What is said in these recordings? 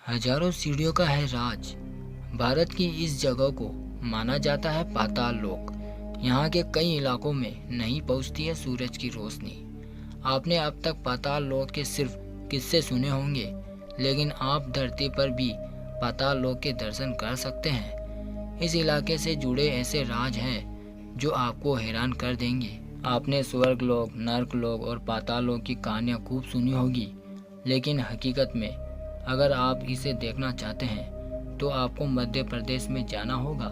हजारों सीढ़ियों का है राज। भारत की इस जगह को माना जाता है पाताल लोक। यहाँ के कई इलाकों में नहीं पहुँचती है सूरज की रोशनी। आपने अब तक पाताल लोक के सिर्फ किस्से सुने होंगे, लेकिन आप धरती पर भी पाताल लोक के दर्शन कर सकते हैं। इस इलाके से जुड़े ऐसे राज हैं जो आपको हैरान कर देंगे। आपने स्वर्ग लोक, नर्क लोक और पाताल लोक की कहानियाँ खूब सुनी होगी, लेकिन हकीकत में अगर आप इसे देखना चाहते हैं तो आपको मध्य प्रदेश में जाना होगा।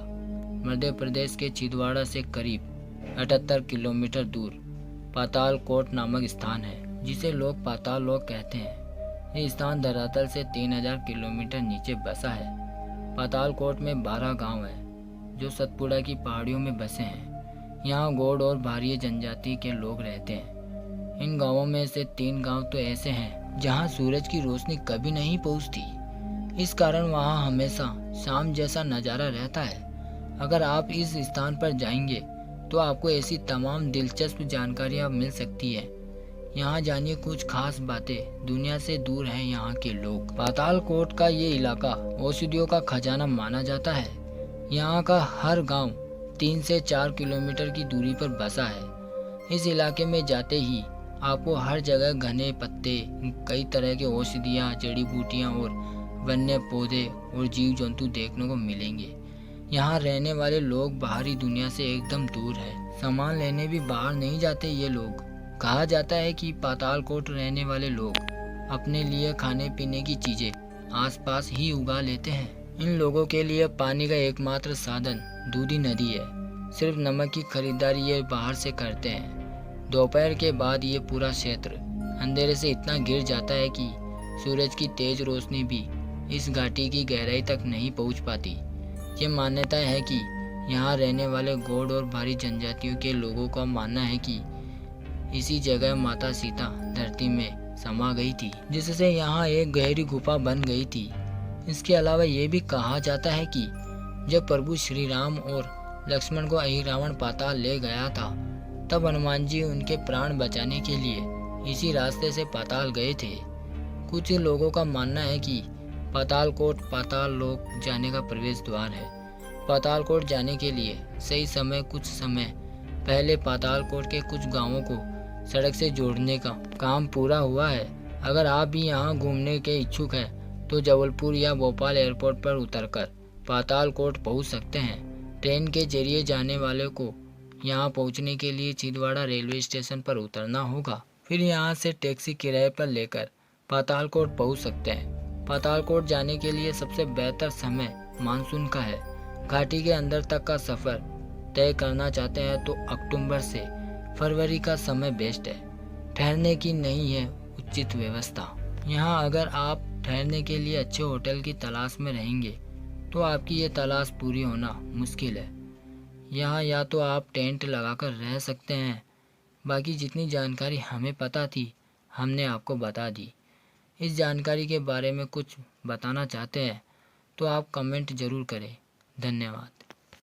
मध्य प्रदेश के छिंदवाड़ा से करीब 78 किलोमीटर दूर पाताल कोट नामक स्थान है, जिसे लोग पाताल लोक कहते हैं। ये स्थान धरातल से 3000 किलोमीटर नीचे बसा है। पाताल कोट में 12 गांव हैं जो सतपुड़ा की पहाड़ियों में बसे हैं। यहाँ गौड़ और भारिया जनजाति के लोग रहते हैं। इन गांवों में से 3 गांव तो ऐसे हैं जहां सूरज की रोशनी कभी नहीं पहुंचती। इस कारण वहां हमेशा शाम जैसा नज़ारा रहता है। अगर आप इस स्थान पर जाएंगे तो आपको ऐसी तमाम दिलचस्प जानकारियां मिल सकती है। यहाँ जानिए कुछ खास बातें। दुनिया से दूर हैं यहाँ के लोग। पाताल कोट का ये इलाका औषधियों का खजाना माना जाता है। यहाँ का हर गांव 3 से 4 किलोमीटर की दूरी पर बसा है। इस इलाके में जाते ही आपको हर जगह घने पत्ते, कई तरह के औषधियाँ, जड़ी बूटियाँ और वन्य पौधे और जीव जंतु देखने को मिलेंगे। यहाँ रहने वाले लोग बाहरी दुनिया से एकदम दूर है। सामान लेने भी बाहर नहीं जाते ये लोग। कहा जाता है कि पाताल कोट रहने वाले लोग अपने लिए खाने पीने की चीजें आसपास ही उगा लेते हैं। इन लोगों के लिए पानी का एकमात्र साधन दूधी नदी है। सिर्फ नमक की खरीदारी ये बाहर से करते हैं। दोपहर के बाद ये पूरा क्षेत्र अंधेरे से इतना घिर जाता है कि सूरज की तेज रोशनी भी इस घाटी की गहराई तक नहीं पहुंच पाती। ये मान्यता है कि यहाँ रहने वाले गौड़ और भारी जनजातियों के लोगों का मानना है कि इसी जगह माता सीता धरती में समा गई थी, जिससे यहाँ एक गहरी गुफा बन गई थी। इसके अलावा ये भी कहा जाता है कि जब प्रभु श्री राम और लक्ष्मण को अहिरावण पाताल ले गया था, तब हनुमान जी उनके प्राण बचाने के लिए इसी रास्ते से पाताल गए थे। कुछ लोगों का मानना है कि पाताल कोट पाताल लोक जाने का प्रवेश द्वार है। पाताल कोट जाने के लिए सही समय कुछ समय पहले पाताल कोट के कुछ गांवों को सड़क से जोड़ने का काम पूरा हुआ है। अगर आप भी यहाँ घूमने के इच्छुक हैं तो जबलपुर या भोपाल एयरपोर्ट पर उतरकर पाताल कोट पहुँच सकते हैं। ट्रेन के जरिए जाने वाले को यहाँ पहुँचने के लिए छिंदवाड़ा रेलवे स्टेशन पर उतरना होगा। फिर यहाँ से टैक्सी किराए पर लेकर पाताल कोट पहुँच सकते हैं। पाताल कोट जाने के लिए सबसे बेहतर समय मानसून का है। घाटी के अंदर तक का सफ़र तय करना चाहते हैं तो अक्टूबर से फरवरी का समय बेस्ट है। ठहरने की नहीं है उचित व्यवस्था। यहाँ अगर आप ठहरने के लिए अच्छे होटल की तलाश में रहेंगे तो आपकी ये तलाश पूरी होना मुश्किल है। यहाँ या तो आप टेंट लगाकर रह सकते हैं। बाकी जितनी जानकारी हमें पता थी हमने आपको बता दी। इस जानकारी के बारे में कुछ बताना चाहते हैं तो आप कमेंट ज़रूर करें। धन्यवाद।